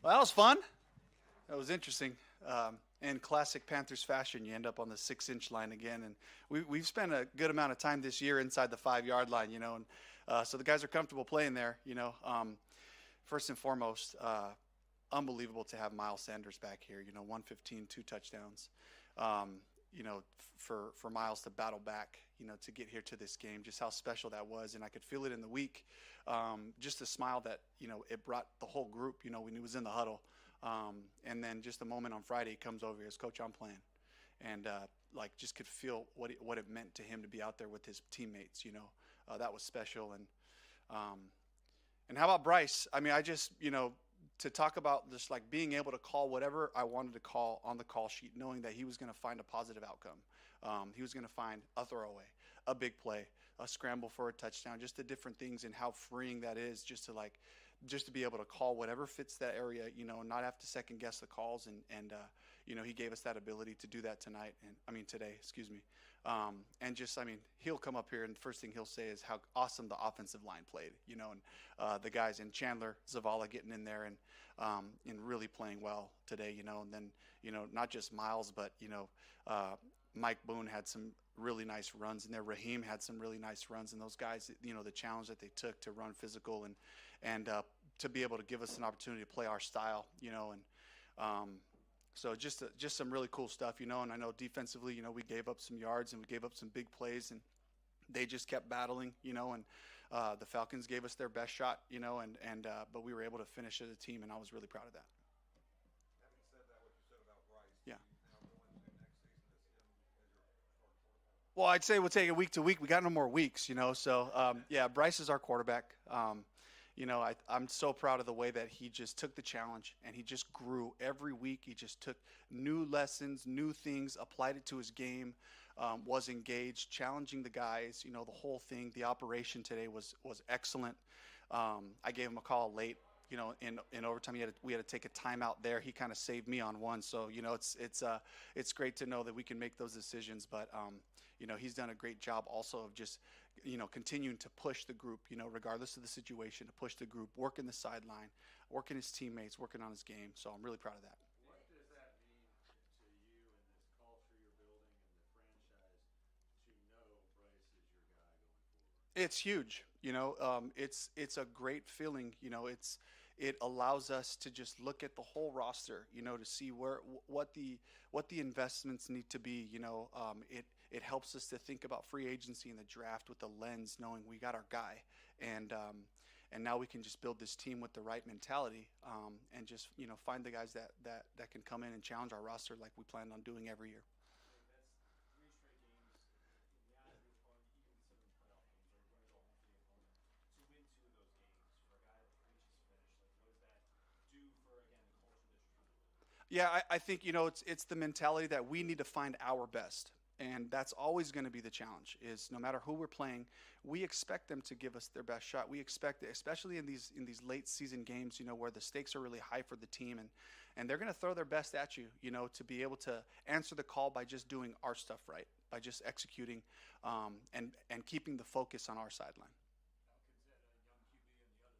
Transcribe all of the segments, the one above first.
Well, that was fun. That was interesting. In classic Panthers fashion, you end up on the 6-inch line again. And we've spent a good amount of time this year inside the 5-yard line, and so the guys are comfortable playing there, First and foremost, unbelievable to have Miles Sanders back here, 115, 2 touchdowns. For Miles to battle back, to get here to this game, just how special that was. And I could feel it in the week, just the smile that, it brought the whole group, when he was in the huddle. And then just the moment on Friday, he comes over, he goes, "Coach, I'm playing." And just could feel what it meant to him to be out there with his teammates, that was special. And how about Bryce? I mean, I just, to talk about just like being able to call whatever I wanted to call on the call sheet, knowing that he was going to find a positive outcome. He was going to find a throwaway, a big play, a scramble for a touchdown, just the different things and how freeing that is just to be able to call whatever fits that area, and not have to second guess the calls. And he gave us that ability to do that tonight. And I mean, today, excuse me. And just, I mean, he'll come up here and the first thing he'll say is how awesome the offensive line played, and the guys in Chandler, Zavala getting in there and really playing well today, and then, not just Miles, but, Mike Boone had some really nice runs in there. Raheem had some really nice runs, and those guys, the challenge that they took to run physical and to be able to give us an opportunity to play our style, so just some really cool stuff, and I know defensively, we gave up some yards and we gave up some big plays, and they just kept battling, and the Falcons gave us their best shot, but we were able to finish as a team, and I was really proud of that. Having said that, what you said about Bryce, Yeah. do you now go into next season as him as your starting quarterback? Well, I'd say we'll take it week to week. We got no more weeks, So yeah, Bryce is our quarterback. I'm so proud of the way that he just took the challenge and he just grew every week. He just took new lessons, new things, applied it to his game, was engaged, challenging the guys. The whole thing, the operation today was excellent. I gave him a call late. In overtime, we had to take a timeout there. He kind of saved me on one. So it's great to know that we can make those decisions. But he's done a great job also of just continuing to push the group. Regardless of the situation, to push the group, working the sideline, working his teammates, working on his game. So I'm really proud of that. What does that mean to you and this culture you're building and the franchise to know Bryce is your guy going forward? It's huge. It's a great feeling. It allows us to just look at the whole roster. To see what the investments need to be. It helps us to think about free agency and the draft with the lens, knowing we got our guy, and now we can just build this team with the right mentality, and just find the guys that can come in and challenge our roster like we planned on doing every year. That's three straight games. The odds of even some playoff games, or winners all home field opponent, to win two of those games for a guy that preaches finish. Like, what does that do for again the culture that you're trying to build? Yeah, I think it's the mentality that we need to find our best, and that's always going to be the challenge. Is no matter who we're playing, we expect them to give us their best shot. We expect it, especially in these late season games, where the stakes are really high for the team, and they're going to throw their best at you, to be able to answer the call by just doing our stuff right, by just executing, and keeping the focus on our sideline. Falcons had a young QB on the other side,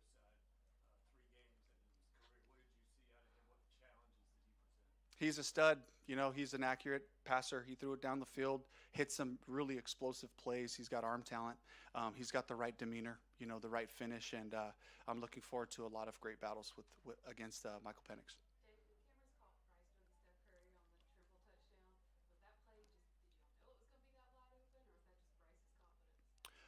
3 games into his career. What did you see out of him? What challenges did he present? He's a stud. He's an accurate passer. He threw it down the field, hit some really explosive plays. He's got arm talent. He's got the right demeanor, the right finish, and I'm looking forward to a lot of great battles against Michael Penix. Dave, the cameras caught Bryce doing the Steph Curry on the triple touchdown. Was that play just, did y'all know it was going to be that wide open, or was that just Bryce's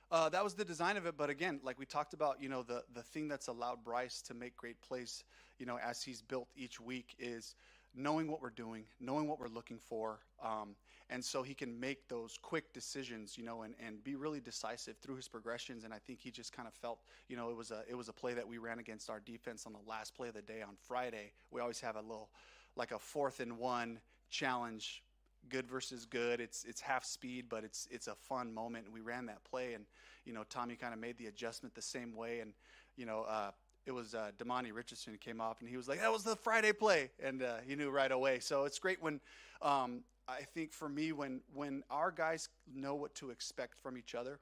confidence? That was the design of it, but again, like we talked about, the thing that's allowed Bryce to make great plays, as he's built each week is knowing what we're doing, knowing what we're looking for, and so he can make those quick decisions, and be really decisive through his progressions. And I think he just kind of felt, it was a play that we ran against our defense on the last play of the day on Friday. We always have a little, like a 4th and 1 challenge, good versus good. It's half speed, but it's a fun moment. And we ran that play, and Tommy kind of made the adjustment the same way, and it was Damani Richardson who came up, and he was like, that was the Friday play, and he knew right away. So it's great when, I think for me, when our guys know what to expect from each other,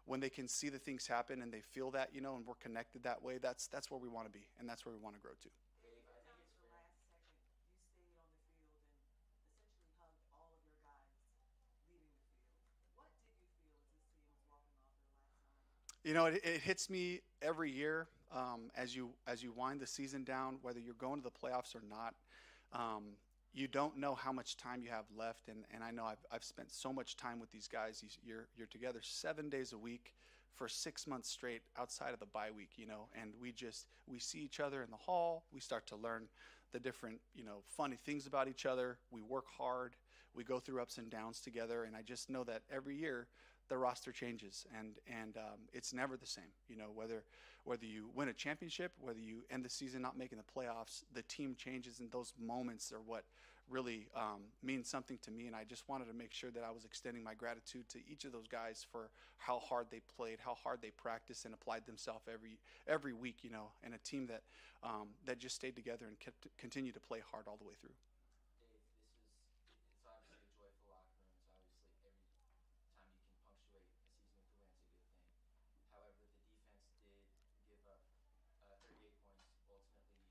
when they can see the things happen and they feel that, and we're connected that way, that's where we want to be, and that's where we want to grow to. Dave, I think it's the last second. You stayed on the field and essentially hugged all of your guys leaving the field. What did you feel as this team was walking off their last time? It hits me every year, as you wind the season down, whether you're going to the playoffs or not. You don't know how much time you have left, and I know I've spent so much time with these guys. You're together 7 days a week for 6 months straight outside of the bye week, and we see each other in the hall. We start to learn the different, funny things about each other. We work hard. We go through ups and downs together, and I just know that every year the roster changes, and it's never the same. You know, whether you win a championship, whether you end the season not making the playoffs, the team changes, and those moments are what really means something to me. And I just wanted to make sure that I was extending my gratitude to each of those guys for how hard they played, how hard they practiced and applied themselves every week. You know, and a team that that just stayed together and kept continued to play hard all the way through. Dave, it's obviously a joyful locker room. It's obviously every time you can punctuate a season with a win, it's a good thing. However, the defense did give up 38 points, ultimately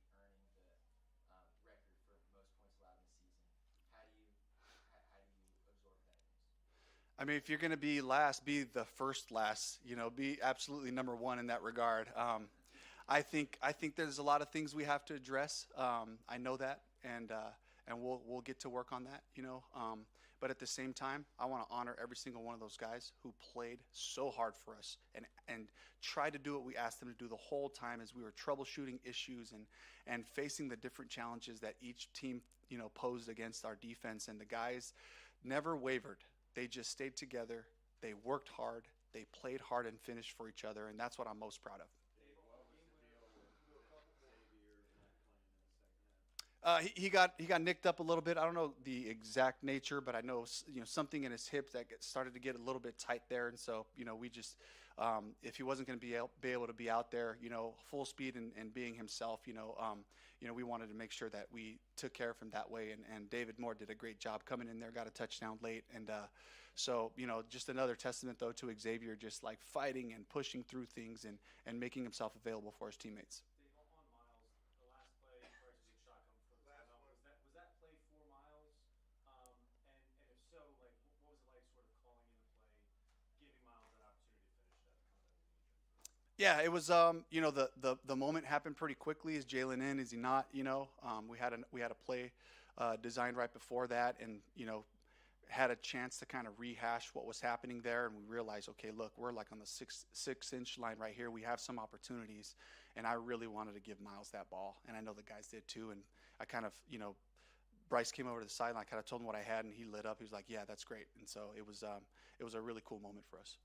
earning the record for most points allowed in the season. How do you absorb that news? I mean, if you're going to be last, be the first last. You know, be absolutely number one in that regard. I think there's a lot of things we have to address. I know that, and we'll get to work on that. You know, but at the same time, I want to honor every single one of those guys who played so hard for us and tried to do what we asked them to do the whole time as we were troubleshooting issues and facing the different challenges that each team, you know, posed against our defense. And the guys never wavered. They just stayed together. They worked hard. They played hard and finished for each other, and that's what I'm most proud of. He got nicked up a little bit. I don't know the exact nature, but I know, you know, something in his hip that started to get a little bit tight there, and so, you know, we just if he wasn't going to be able to be out there, you know, full speed and being himself, you know, we wanted to make sure that we took care of him that way, and David Moore did a great job coming in there, got a touchdown late, and so, you know, just another testament though to Xavier, just like fighting and pushing through things and making himself available for his teammates. Dave, on Miles, the last play, Bryce was in shotgun for the timeout. Was that play for Miles? And if so, like, what was it like, sort of calling in the play, giving Miles that opportunity to finish that kind of that? Yeah, it was. You know, the moment happened pretty quickly. Is Jalen in? Is he not? You know, we had a play designed right before that, and you know, had a chance to kind of rehash what was happening there, and we realized, okay, look, we're like on the six-inch line right here. We have some opportunities, and I really wanted to give Miles that ball, and I know the guys did too. And I kind of, you know, Bryce came over to the sideline. I kind of told him what I had, and he lit up. He was like, "Yeah, that's great." And so it was a really cool moment for us.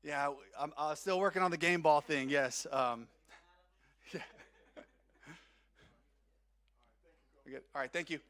Yeah, I'm still working on the game ball thing. Yes. Yeah. Good. All right. Thank you.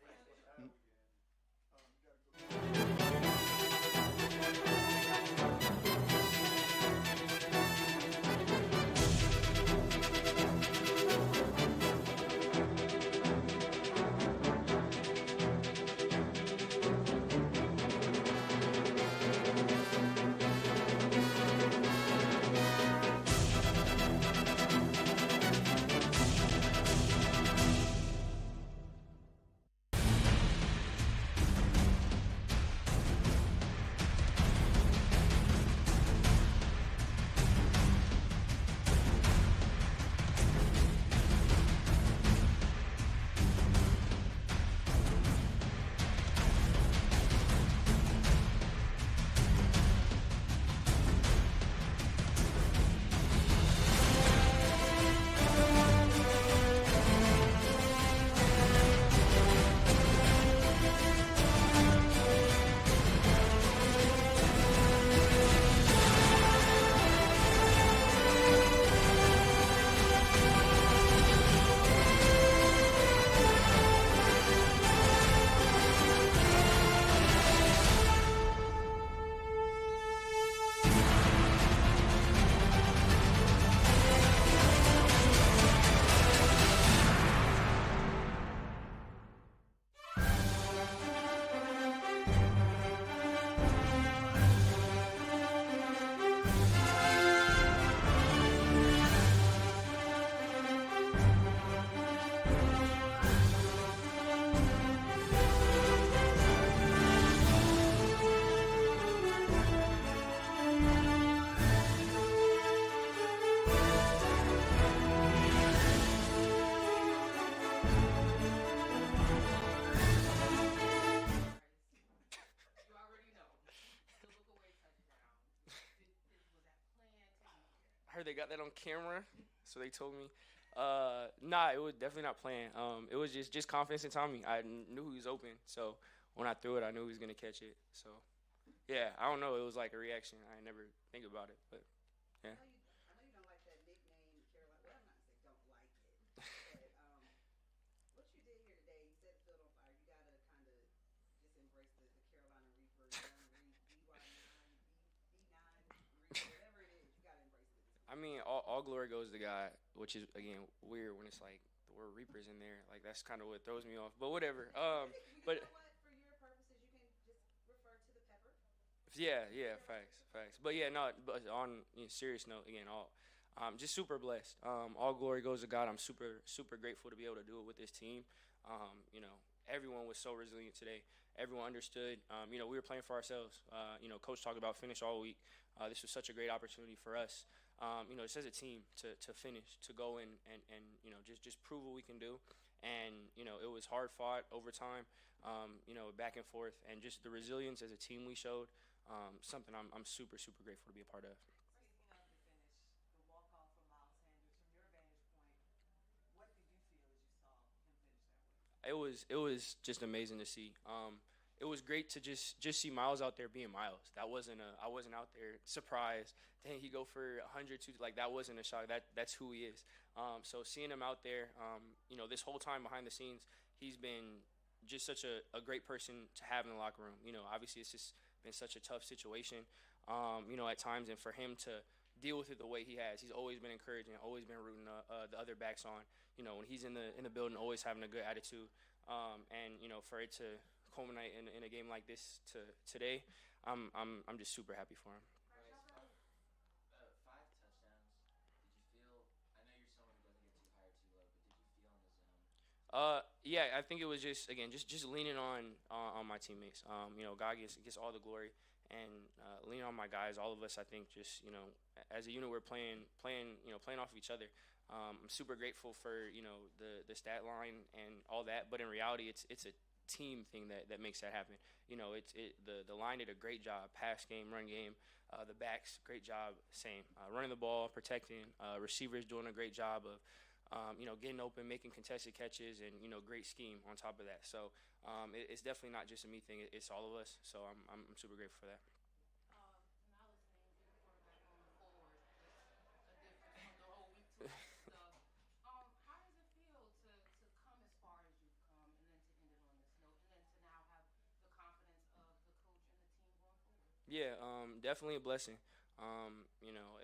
You already know. The look away touchdown. Was that planned? Take me there. I heard they got that on camera, so they told me. Nah, it was definitely not planned. It was just confidence in Tommy. I knew he was open, so when I threw it, I knew he was gonna catch it. So Yeah, I don't know. It was like a reaction. I never think about it, but I yeah. know you. I know you don't like that nickname, Carolina. Well, I'm not gonna say don't like it, but what you did here today, you set the field on fire. You gotta kind of just embrace the Carolina Reaper, young Reap, BY9, B9 Reap, whatever it is. You gotta embrace it at this I point. mean, all glory goes to God, which is again weird when it's like the word Reapers in there. Like that's kind of what throws me off. But whatever. You But know what? For your purposes, you can just refer to the pepper. yeah, yeah, facts, facts. But yeah, no. But on serious note, again, all just super blessed. All glory goes to God. I'm super super grateful to be able to do it with this team. Everyone was so resilient today. Everyone understood. We were playing for ourselves. Coach talked about finish all week. This was such a great opportunity for us. Just as a team to finish, to go and just prove what we can do. And it was hard fought overtime. Back and forth, and just the resilience as a team we showed. Something I'm super super grateful to be a part of. Speaking of the finish, the walk off from Miles Sanders, from your vantage point, what did you feel as you saw him finish that way? It was just amazing to see. It was great to just see Miles out there being Miles. I wasn't out there surprised. Dang, he go for 100 2, like that wasn't a shock. That's who he is. So seeing him out there, this whole time behind the scenes, he's been just such a great person to have in the locker room. Obviously it's just been such a tough situation, at times, and for him to deal with it the way he has, he's always been encouraging, always been rooting the other backs on. When he's in the building, always having a good attitude. And for it to culminate in a game like this today, I'm just super happy for him. Bryce, 5 touchdowns. Did you feel? I know you're someone who doesn't get too high or too low, but did you feel in the zone? Yeah, I think it was just again just leaning on my teammates. God gets all the glory, and leaning on my guys. All of us, I think, just as a unit, we're playing off of each other. I'm super grateful for the stat line and all that, but in reality, it's a team thing that makes that happen. The line did a great job, pass game, run game. The backs, great job, same. Running the ball, protecting. Receivers doing a great job of getting open, making contested catches, and great scheme on top of that. So it's definitely not just a me thing; it's all of us. So I'm super grateful for that. Now it's named your quarterback going forward. It's a difference from the whole week to week stuff. How does it feel to come as far as you've come, and then to end it on this note, and then to now have the confidence of the coach and the team going forward? Yeah, definitely a blessing.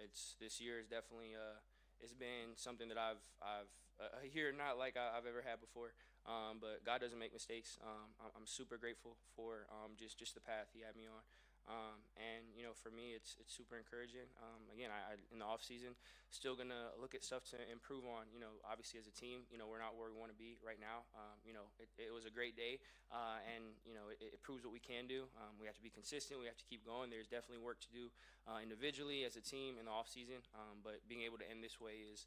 It's this year is definitely it's been something that I've a year not like I've ever had before. But God doesn't make mistakes. I'm super grateful for just the path He had me on. And for me, it's super encouraging. Again, I in the off season, still gonna look at stuff to improve on. Obviously as a team, we're not where we want to be right now. It was a great day, and it proves what we can do. We have to be consistent. We have to keep going. There's definitely work to do individually as a team in the off season. But being able to end this way is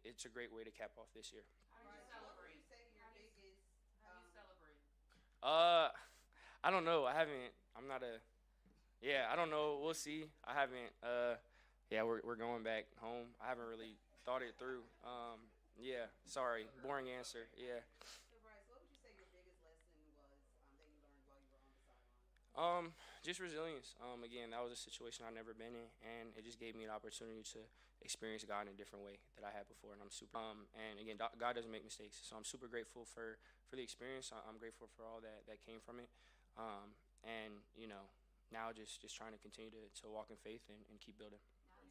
it's a great way to cap off this year. How do you Right. What would celebrate? you say your biggest? How do you celebrate? Uh, I don't know. I haven't. I'm not a. Yeah, I don't know. We'll see. I haven't. Yeah, we're going back home. I haven't really thought it through. Yeah. Sorry. Boring answer. Yeah. So Bryce, what would you say your biggest lesson was that you learned while you were on the sideline? Just resilience. Again, that was a situation I've never been in, and it just gave me an opportunity to experience God in a different way that I had before, and I'm super. And again, God doesn't make mistakes, so I'm super grateful for the experience. I'm grateful for all that came from it. And now just trying to continue to walk in faith and keep building.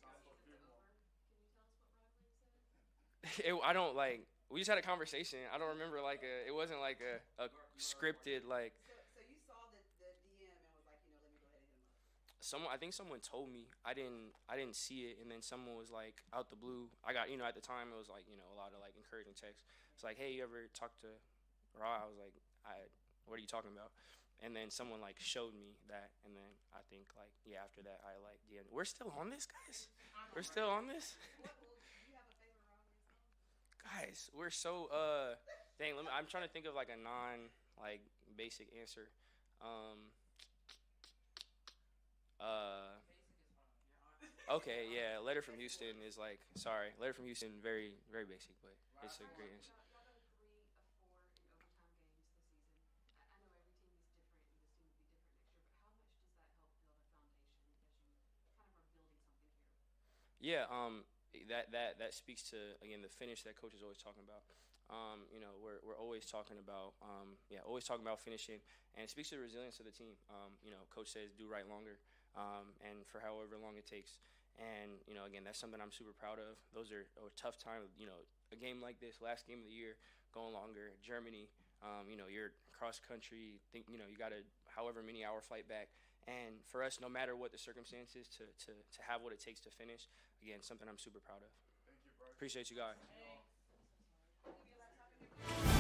Now that the season's over, can you tell us what Rod Wave said? I don't like. We just had a conversation. I don't remember like a. It wasn't like a scripted like. So you saw the DM and was like, let me go ahead and hit him up. I think someone told me. I didn't see it, and then someone was like out the blue. I got at the time it was like a lot of like encouraging texts. It's like, hey, you ever talk to Raw? I was like, what are you talking about? And then someone like showed me that, and then I think like after that I like we're still on this, guys. We're still on this, Do you have a favorite Rod Wave song? guys. We're so dang. I'm trying to think of like a non like basic answer. Basic is fine. You're on. Okay, yeah. Letter from Houston is like Letter from Houston, very very basic, but it's a great answer. Y'all go 3 of 4 in overtime games this season. I know every team is different, and this team will be different next year. But how much does Yeah, that speaks to, again, the finish that coach is always talking about. We're always talking about always talking about finishing, and it speaks to the resilience of the team. Coach says do right longer, and for however long it takes. And again, that's something I'm super proud of. Those are a tough time. A game like this, last game of the year, going longer. Germany, you're cross country. You got a however many hour flight back. And for us, no matter what the circumstances, to have what it takes to finish, again, something I'm super proud of. Thank you, Bryce. Appreciate you guys. Thanks.